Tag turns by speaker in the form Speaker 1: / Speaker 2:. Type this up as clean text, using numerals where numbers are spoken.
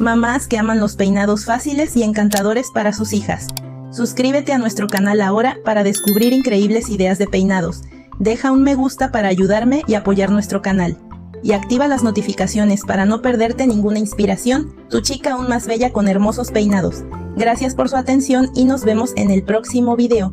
Speaker 1: mamás que aman los peinados fáciles y encantadores para sus hijas. Suscríbete a nuestro canal ahora para descubrir increíbles ideas de peinados. Deja un me gusta para ayudarme y apoyar nuestro canal. Y activa las notificaciones para no perderte ninguna inspiración, tu chica aún más bella con hermosos peinados. Gracias por su atención y nos vemos en el próximo video.